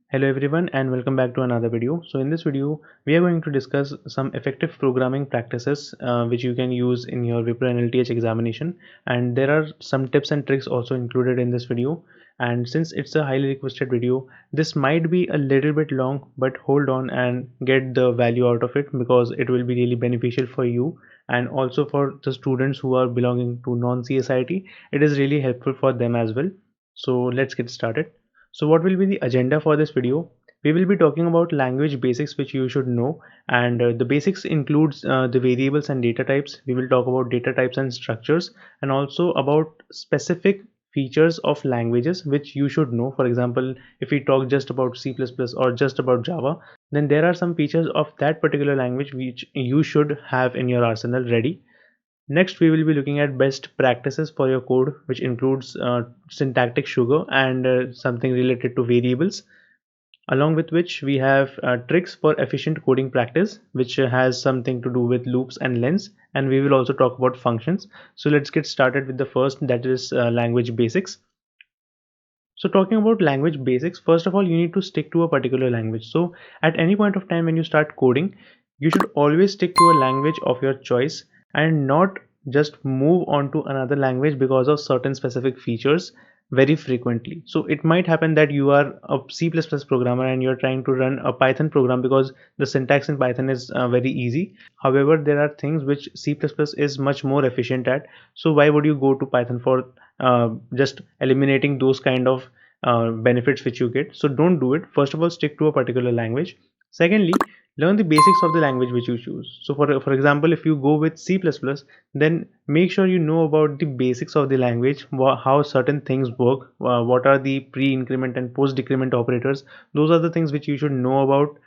Hello everyone and welcome back to another video. So in this video, we are going to discuss some effective programming practices which you can use in your Wipro NLTH examination. And there are some tips and tricks also included in this video. And since it's a highly requested video, this might be a little bit long, but hold on and get the value out of it because it will be really beneficial for you and also for the students who are belonging to non-CSIT. It is really helpful for them as well. So let's get started. So what will be the agenda for this video? We will be talking about language basics which you should know, and the basics includes the variables and data types. We will talk about data types and structures, and also about specific features of languages which you should know. For example, if we talk just about C++ or just about Java, then there are some features of that particular language which you should have in your arsenal ready. Next, we will be looking at best practices for your code, which includes syntactic sugar and something related to variables, along with which we have tricks for efficient coding practice, which has something to do with loops and lens, and we will also talk about functions. So let's get started with the first, that is language basics. So talking about language basics, first of all, you need to stick to a particular language. So at any point of time when you start coding, you should always stick to a language of your choice and not just move on to another language because of certain specific features very frequently. So it might happen that you are a C++ programmer and you're trying to run a Python program because the syntax in Python is very easy. However, there are things which C++ is much more efficient at. So why would you go to Python for just eliminating those kind of benefits which you get? So don't do it. First of all, stick to a particular language. Secondly, learn the basics of the language which you choose. So for example, if you go with C++, then make sure you know about the basics of the language, how certain things work, what are the pre-increment and post-decrement operators. Those are the things which you should know about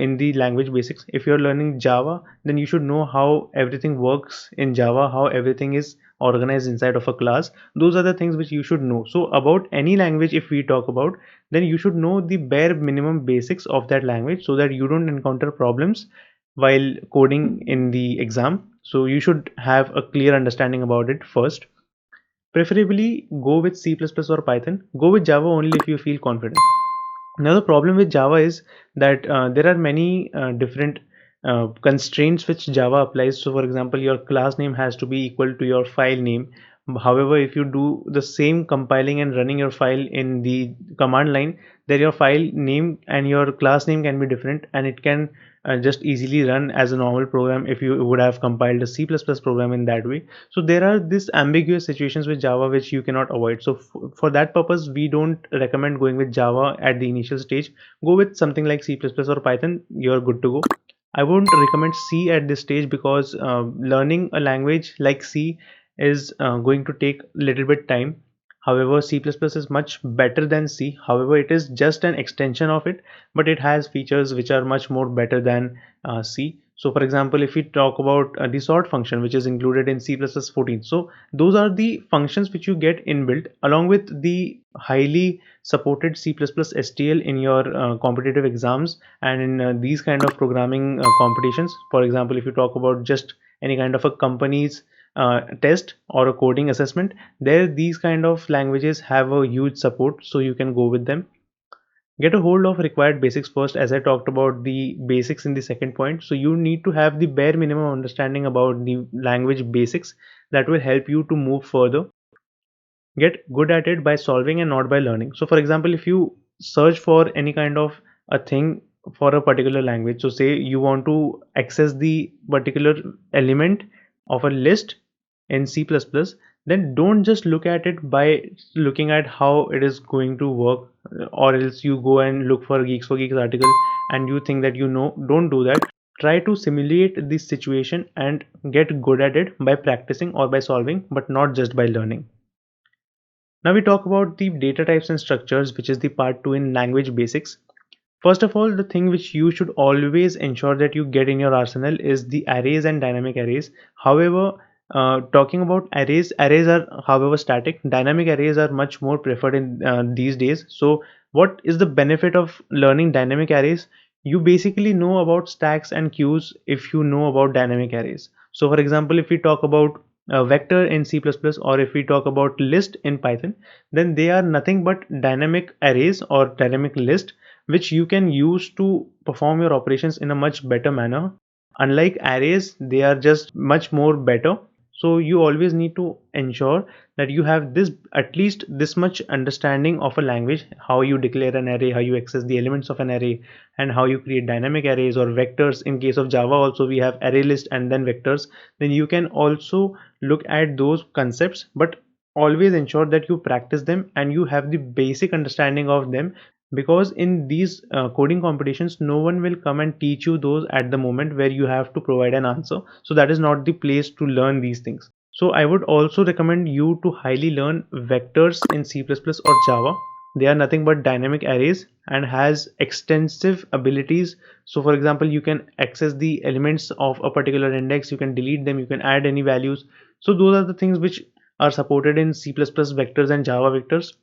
in the language basics. If you're learning Java, then you should know how everything works in Java, how everything is organized inside of a class. Those are the things which you should know. So about any language, if we talk about, then you should know the bare minimum basics of that language so that you don't encounter problems while coding in the exam. So you should have a clear understanding about it first. Preferably go with C++ or Python. Go with Java only if you feel confident. Now the problem with Java is that there are many different constraints which Java applies. So for example, your class name has to be equal to your file name. However, if you do the same compiling and running your file in the command line, then your file name and your class name can be different, and it can just easily run as a normal program if you would have compiled a C++ program in that way. So there are these ambiguous situations with Java which you cannot avoid. So for that purpose, we don't recommend going with Java at the initial stage. Go with something like C++ or Python. You're good to go. I won't recommend C at this stage because learning a language like C is going to take a little bit time. However, C++ is much better than C. However, it is just an extension of it, but it has features which are much more better than C. So for example, if we talk about the sort function, which is included in C++ 14, so those are the functions which you get inbuilt along with the highly supported C++ STL in your competitive exams and in these kind of programming competitions. For example, if you talk about just any kind of a company's test or a coding assessment, there these kind of languages have a huge support, so you can go with them. Get a hold of required basics first, as I talked about the basics in the second point. So you need to have the bare minimum understanding about the language basics that will help you to move further. Get good at it by solving and not by learning. So for example, if you search for any kind of a thing for a particular language, so say you want to access the particular element of a list in C++, then don't just look at it by looking at how it is going to work, or else you go and look for Geeks for Geeks article and you think that you know. Don't do that. Try to simulate this situation and get good at it by practicing or by solving, but not just by learning. Now we talk about the data types and structures, which is the part 2 in language basics. First of all, the thing which you should always ensure that you get in your arsenal is the arrays and dynamic arrays. However, talking about arrays, arrays are however static. Dynamic arrays are much more preferred in these days. So what is the benefit of learning dynamic arrays? You basically know about stacks and queues if you know about dynamic arrays. So for example, if we talk about a vector in C++ or if we talk about list in Python, then they are nothing but dynamic arrays or dynamic list which you can use to perform your operations in a much better manner. Unlike arrays, they are just much more better. So you always need to ensure that you have this, at least this much understanding of a language, how you declare an array, how you access the elements of an array, and how you create dynamic arrays or vectors. In case of Java also we have array list and then vectors. Then you can also look at those concepts, but always ensure that you practice them and you have the basic understanding of them, because in these coding competitions no one will come and teach you those at the moment where you have to provide an answer. So that is not the place to learn these things. So I would also recommend you to highly learn vectors in C++ or Java. They are nothing but dynamic arrays and has extensive abilities. So for example, you can access the elements of a particular index, you can delete them, you can add any values. So those are the things which are supported in C++ vectors and Java vectors.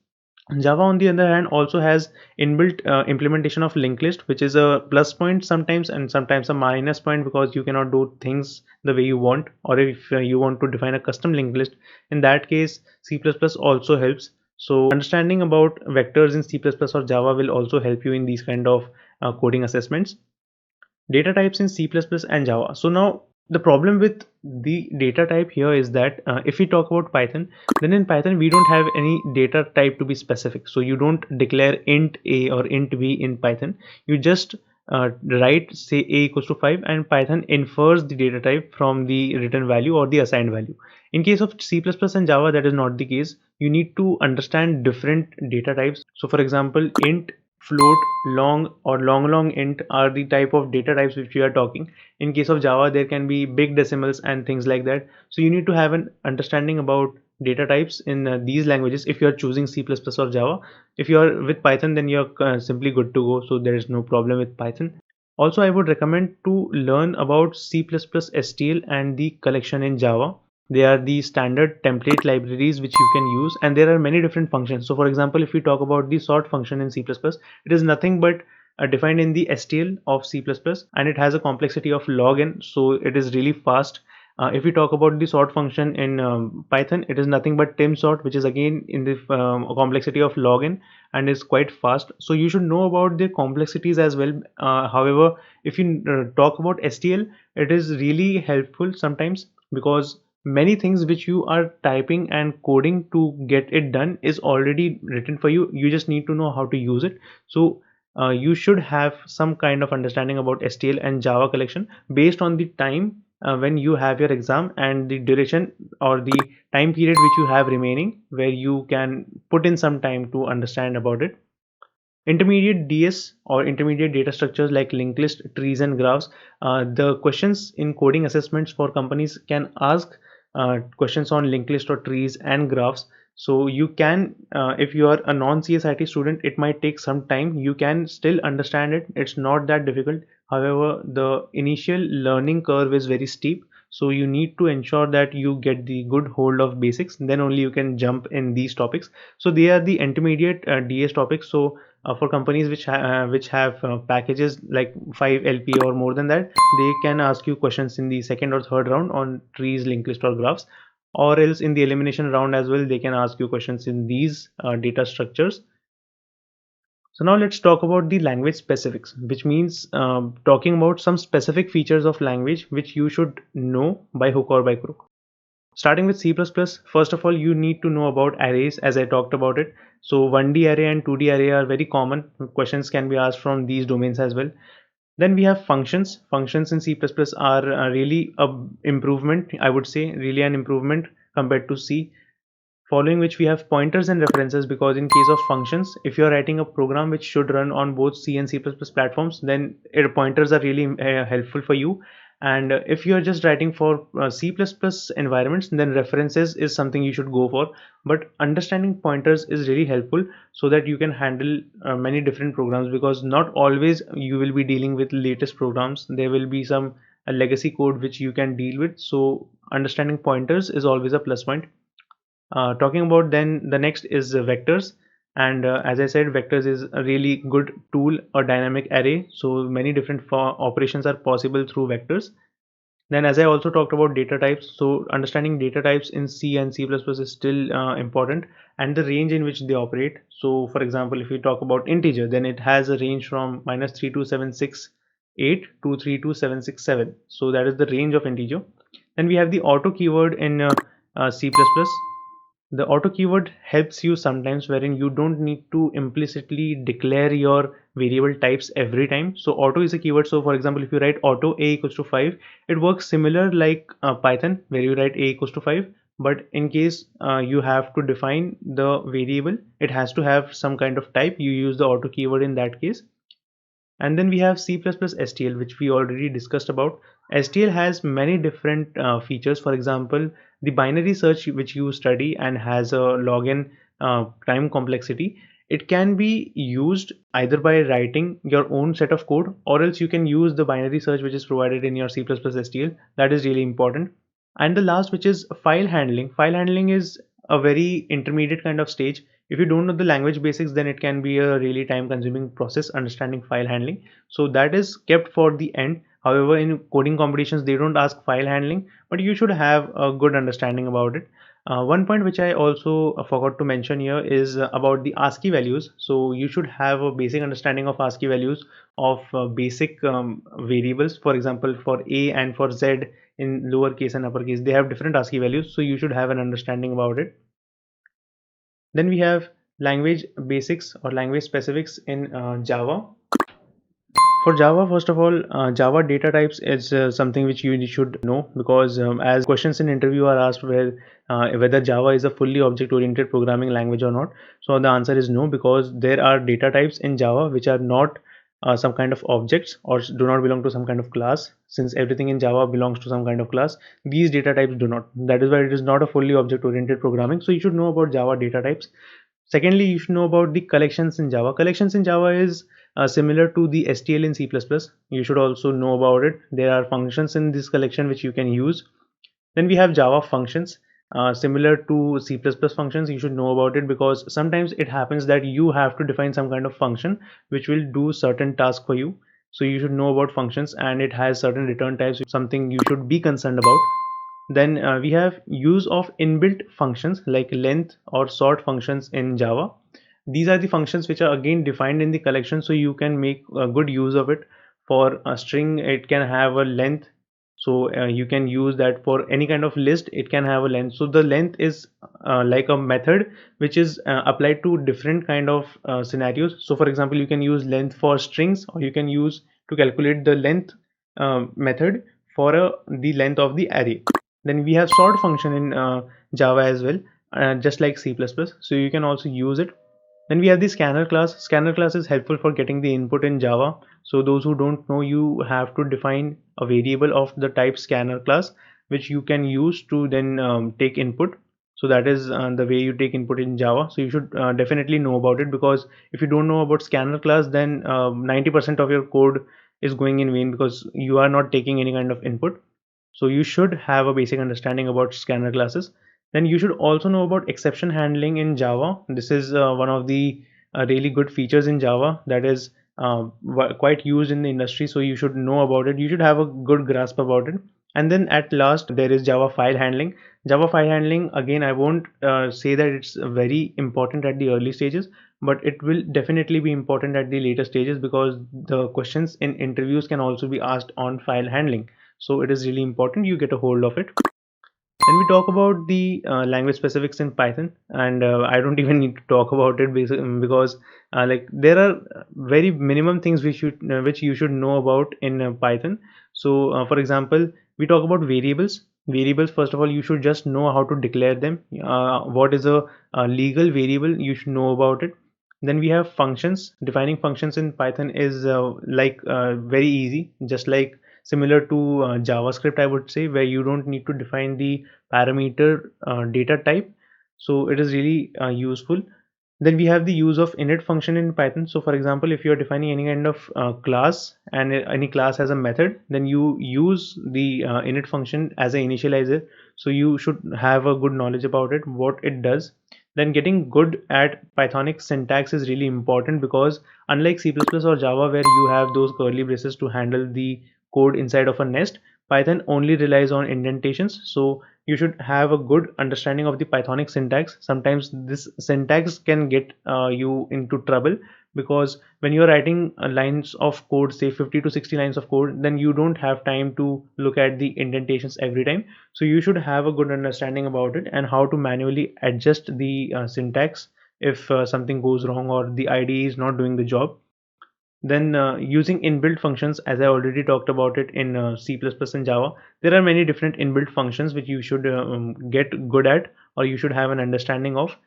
Java, on the other hand, also has inbuilt implementation of linked list, which is a plus point sometimes and sometimes a minus point, because you cannot do things the way you want, or if you want to define a custom linked list. In that case, C++ also helps. So understanding about vectors in C++ or Java will also help you in these kind of coding assessments. Data types in C++ and Java. So now the problem with the data type here is that if we talk about Python, then in Python we don't have any data type to be specific. So you don't declare int a or int b in Python. You just write say a equals to 5, and Python infers the data type from the written value or the assigned value. In case of C++ and Java, that is not the case. You need to understand different data types. So for example, int, float, long, or long int are the type of data types which we are talking. In case of Java, there can be big decimals and things like that. So you need to have an understanding about data types in these languages if you are choosing C++ or Java. If you are with Python, then you're simply good to go, so there is no problem with Python. Also, I would recommend to learn about C++ STL and the collection in Java. They are the standard template libraries which you can use, and there are many different functions. So for example, if we talk about the sort function in C++, it is nothing but defined in the STL of C++, and it has a complexity of log n, so it is really fast. If we talk about the sort function in Python, it is nothing but tim sort, which is again in the complexity of log n and is quite fast. So you should know about the complexities as well. However, if you talk about STL, it is really helpful sometimes, because many things which you are typing and coding to get it done is already written for you. You just need to know how to use it. So you should have some kind of understanding about STL and Java collection based on the time when you have your exam and the duration or the time period which you have remaining, where you can put in some time to understand about it. Intermediate DS or intermediate data structures like linked list, trees, and graphs. The questions in coding assessments for companies can ask questions on linked list or trees and graphs. So you can, if you are a non-CSIT student, it might take some time. You can still understand it. It's not that difficult. However, the initial learning curve is very steep. So you need to ensure that you get the good hold of basics. Then only you can jump in these topics. So they are the intermediate DS topics. So for companies which have packages like 5 LP or more than that, they can ask you questions in the second or third round on trees, linked list, or graphs, or else in the elimination round as well they can ask you questions in these data structures. So now let's talk about the language specifics, which means talking about some specific features of language which you should know by hook or by crook. Starting with C++, first of all, you need to know about arrays, as I talked about it. So 1D array and 2D array are very common. Questions can be asked from these domains as well. Then we have functions. Functions in C++ are really a improvement, I would say, really an improvement compared to C. Following which we have pointers and references, because in case of functions, if you're writing a program which should run on both C and C++ platforms, then pointers are really helpful for you. And if you're just writing for C++ environments, then references is something you should go for. But understanding pointers is really helpful so that you can handle many different programs, because not always you will be dealing with latest programs. There will be some legacy code which you can deal with. So understanding pointers is always a plus point. Talking about then the next is vectors, and as I said, vectors is a really good tool, a dynamic array, so many different operations are possible through vectors. Then as I also talked about data types, so understanding data types in C and C++ is still important, and the range in which they operate. So for example, if we talk about integer, then it has a range from -32768 to 32767. So that is the range of integer. Then we have the auto keyword in C++. The auto keyword helps you sometimes wherein you don't need to implicitly declare your variable types every time. So auto is a keyword. So for example, if you write auto a equals to 5, it works similar like Python where you write a equals to 5. But in case you have to define the variable, it has to have some kind of type. You use the auto keyword in that case. And then we have C++ STL, which we already discussed about. STL has many different features. For example, the binary search which you study and has a login time complexity. It can be used either by writing your own set of code, or else you can use the binary search which is provided in your C++ STL. That is really important. And the last, which is file handling. File handling is a very intermediate kind of stage. If you don't know the language basics, then it can be a really time consuming process understanding file handling. So that is kept for the end. However, in coding competitions, they don't ask file handling, but you should have a good understanding about it. One point which I also forgot to mention here is about the ASCII values. So you should have a basic understanding of ASCII values of basic variables. For example, for A and for Z in lowercase and uppercase, they have different ASCII values. So you should have an understanding about it. Then we have language basics or language specifics in Java. For Java, first of all, Java data types is something which you should know, because as questions in interview are asked whether Java is a fully object-oriented programming language or not. So the answer is no, because there are data types in Java which are not some kind of objects or do not belong to some kind of class. Since everything in Java belongs to some kind of class, these data types do not. That is why it is not a fully object-oriented programming. So you should know about Java data types. Secondly, you should know about the collections in Java. Collections in Java is similar to the STL in C++. You should also know about it. There are functions in this collection which you can use. Then we have Java functions, similar to C++ functions. You should know about it, because sometimes it happens that you have to define some kind of function which will do certain task for you. So you should know about functions, and it has certain return types, something you should be concerned about. Then we have use of inbuilt functions like length or sort functions in Java. These are the functions which are again defined in the collection, so you can make a good use of it. For a string, it can have a length, so you can use that. For any kind of list, it can have a length. So the length is like a method which is applied to different kind of scenarios. So for example, you can use length for strings, or you can use to calculate the length method for the length of the array. Then we have sort function in Java as well, just like C++. So you can also use it. Then we have the scanner class. Scanner class is helpful for getting the input in Java. So those who don't know, you have to define a variable of the type scanner class, which you can use to then take input. So that is the way you take input in Java. So you should definitely know about it, because if you don't know about scanner class, then 90% of your code is going in vain, because you are not taking any kind of input. So you should have a basic understanding about scanner classes. Then you should also know about exception handling in Java. This is one of the really good features in Java that is quite used in the industry. So you should know about it. You should have a good grasp about it. And then at last, there is Java file handling. Java file handling, again, I won't say that it's very important at the early stages, but it will definitely be important at the later stages, because the questions in interviews can also be asked on file handling. So it is really important you get a hold of it. Then we talk about the language specifics in Python, and I don't even need to talk about it, because like there are very minimum things which you should know about in Python. So for example, we talk about variables. Variables, first of all, you should just know how to declare them. What is a legal variable, you should know about it. Then we have functions. Defining functions in Python is very easy, just like similar to JavaScript, I would say, where you don't need to define the parameter data type. So it is really useful. Then we have the use of init function in Python. So for example, if you are defining any kind of class, and any class has a method, then you use the init function as an initializer. So you should have a good knowledge about it, what it does. Then getting good at Pythonic syntax is really important, because unlike C++ or Java, where you have those curly braces to handle the code inside of a nest, Python only relies on indentations, so you should have a good understanding of the Pythonic syntax. Sometimes this syntax can get you into trouble, because when you're writing lines of code, say 50 to 60 lines of code, then you don't have time to look at the indentations every time. So you should have a good understanding about it and how to manually adjust the syntax if something goes wrong or the IDE is not doing the job. Then using inbuilt functions, as I already talked about it in C++ and Java, there are many different inbuilt functions which you should get good at, or you should have an understanding of.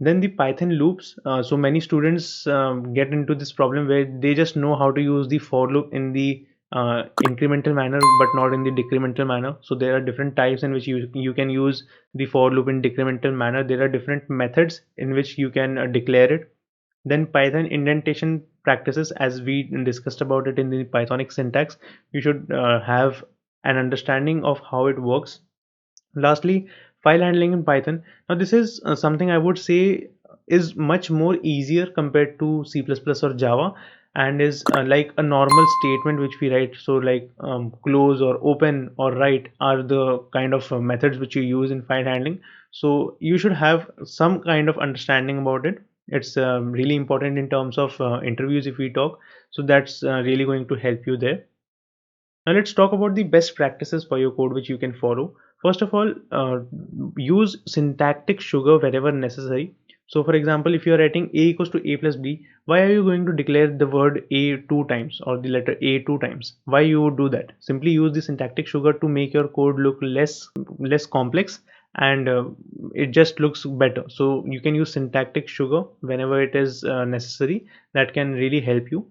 Then the Python loops. So many students get into this problem where they just know how to use the for loop in the incremental manner, but not in the decremental manner. So there are different types in which you can use the for loop in decremental manner. There are different methods in which you can declare it. Then Python indentation practices, as we discussed about it in the Pythonic syntax, you should have an understanding of how it works. Lastly, file handling in Python. Now, this is something I would say is much more easier compared to C++ or Java, and is like a normal statement which we write. So, like close or open or write are the kind of methods which you use in file handling. So, you should have some kind of understanding about it. It's really important in terms of interviews if we talk. So, that's really going to help you there. Now let's talk about the best practices for your code which you can follow. First of all, use syntactic sugar wherever necessary. So for example, if you are writing a equals to a plus b, why are you going to declare the word a two times or the letter a two times? Why you would do that? Simply use the syntactic sugar to make your code look less complex, and it just looks better. So you can use syntactic sugar whenever it is necessary. That can really help you.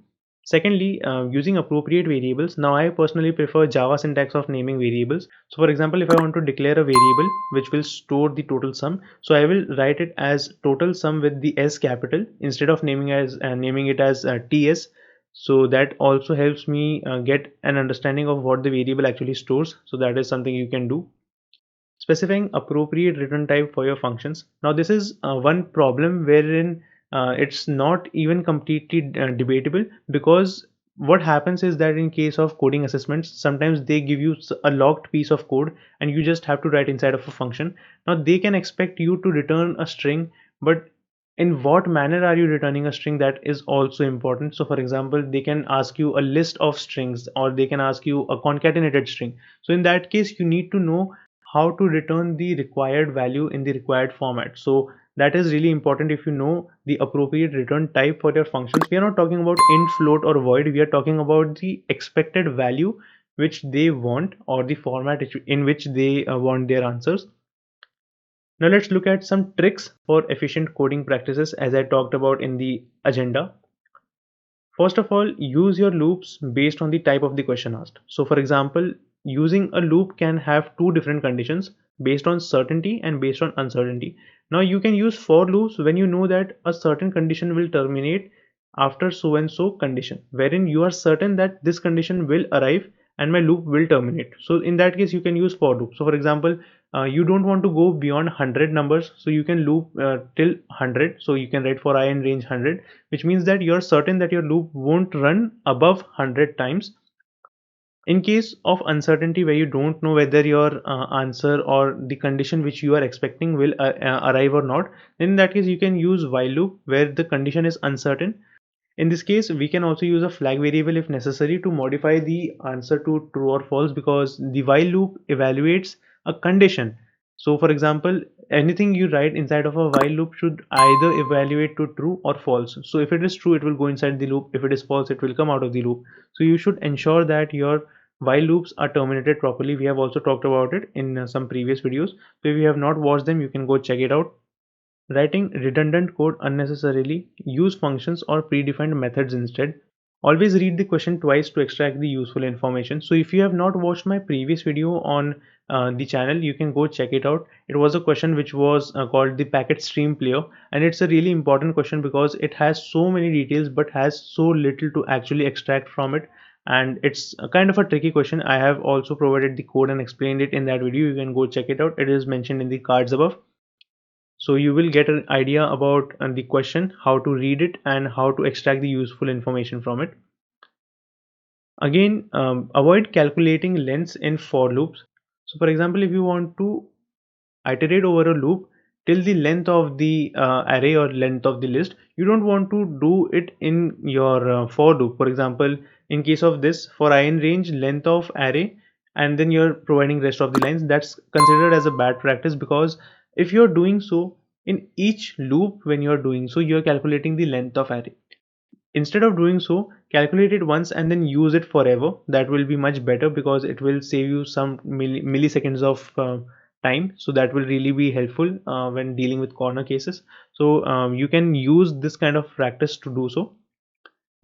Secondly, using appropriate variables. Now, I personally prefer Java syntax of naming variables. So, for example, if I want to declare a variable which will store the total sum, so I will write it as total sum with the S capital instead of naming it as TS. So that also helps me get an understanding of what the variable actually stores. So that is something you can do. Specifying appropriate return type for your functions. Now this is one problem wherein it's not even completely debatable, because what happens is that in case of coding assessments, sometimes they give you a locked piece of code and you just have to write inside of a function. Now they can expect you to return a string, but in what manner are you returning a string, that is also important. So for example, they can ask you a list of strings, or they can ask you a concatenated string. So in that case, you need to know how to return the required value in the required format. So that is really important. If you know the appropriate return type for your functions, we are not talking about int, float or void, we are talking about the expected value which they want, or the format in which they want their answers. Now let's look at some tricks for efficient coding practices, as I talked about in the agenda. First of all, use your loops based on the type of the question asked. So for example, using a loop can have two different conditions, based on certainty and based on uncertainty. Now you can use for loops when you know that a certain condition will terminate after so and so condition, wherein you are certain that this condition will arrive and my loop will terminate. So in that case, you can use for loop. So for example, you don't want to go beyond 100 numbers, so you can loop till 100. So you can write for I in range 100, which means that you're certain that your loop won't run above 100 times. In case of uncertainty, where you don't know whether your answer or the condition which you are expecting will arrive or not, then in that case you can use while loop where the condition is uncertain. In this case, we can also use a flag variable if necessary to modify the answer to true or false, because the while loop evaluates a condition. So for example, anything you write inside of a while loop should either evaluate to true or false. So if it is true, it will go inside the loop. If it is false, it will come out of the loop. So you should ensure that your while loops are terminated properly. We have also talked about it in some previous videos. So if you have not watched them, you can go check it out. Writing redundant code unnecessarily, use functions or predefined methods instead. Always read the question twice to extract the useful information. So if you have not watched my previous video on the channel, you can go check it out. It was a question which was called the packet stream player, and it's a really important question because it has so many details but has so little to actually extract from it, and it's a kind of a tricky question. I have also provided the code and explained it in that video. You can go check it out. It is mentioned in the cards above. So you will get an idea about the question, how to read it and how to extract the useful information from it. Again, avoid calculating lengths in for loops. So for example, if you want to iterate over a loop till the length of the array or length of the list, you don't want to do it in your for loop. For example, in case of this, for in range length of array, and then you're providing rest of the lines, that's considered as a bad practice, because if you're doing so in each loop, when you're doing so, you're calculating the length of array. Instead of doing so, calculate it once and then use it forever. That will be much better, because it will save you some milliseconds of time. So that will really be helpful when dealing with corner cases. So you can use this kind of practice to do so.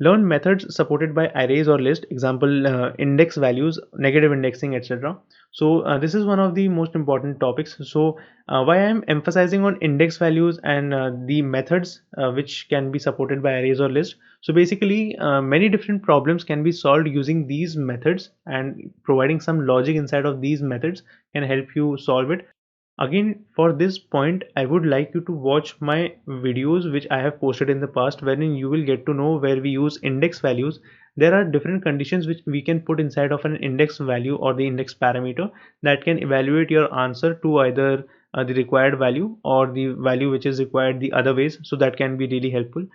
Learn methods supported by arrays or list, example index values, negative indexing, etc. So this is one of the most important topics. So why I'm emphasizing on index values and the methods which can be supported by arrays or list. So basically many different problems can be solved using these methods, and providing some logic inside of these methods can help you solve it. Again, for this point, I would like you to watch my videos which I have posted in the past, wherein you will get to know where we use index values. There are different conditions which we can put inside of an index value or the index parameter that can evaluate your answer to either the required value or the value which is required the other ways. So that can be really helpful.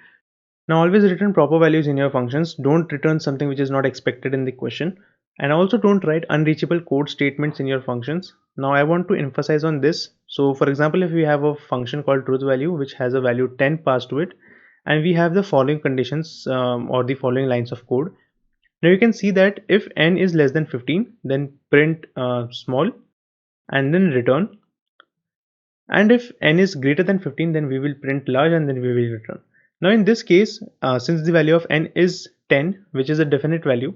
Now always return proper values in your functions. Don't return something which is not expected in the question. And also don't write unreachable code statements in your functions. Now I want to emphasize on this. So for example, if we have a function called truth value which has a value 10 passed to it, and we have the following conditions or the following lines of code. Now you can see that if n is less than 15, then print small and then return, and if n is greater than 15, then we will print large and then we will return. Now in this case, since the value of n is 10, which is a definite value,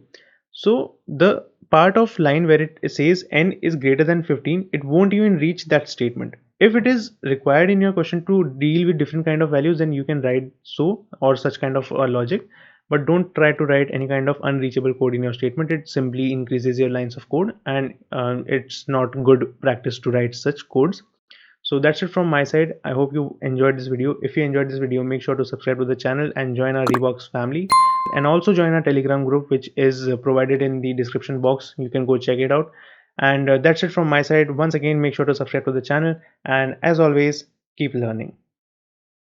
so the part of line where it says n is greater than 15, it won't even reach that statement. If it is required in your question to deal with different kind of values, then you can write so or such kind of logic, but don't try to write any kind of unreachable code in your statement. It simply increases your lines of code, and it's not good practice to write such codes. So that's it from my side. I hope you enjoyed this video. If you enjoyed this video, make sure to subscribe to the channel and join our Ribox family, and also join our Telegram group, which is provided in the description box. You can go check it out. And that's it from my side. Once again, make sure to subscribe to the channel, and as always, keep learning.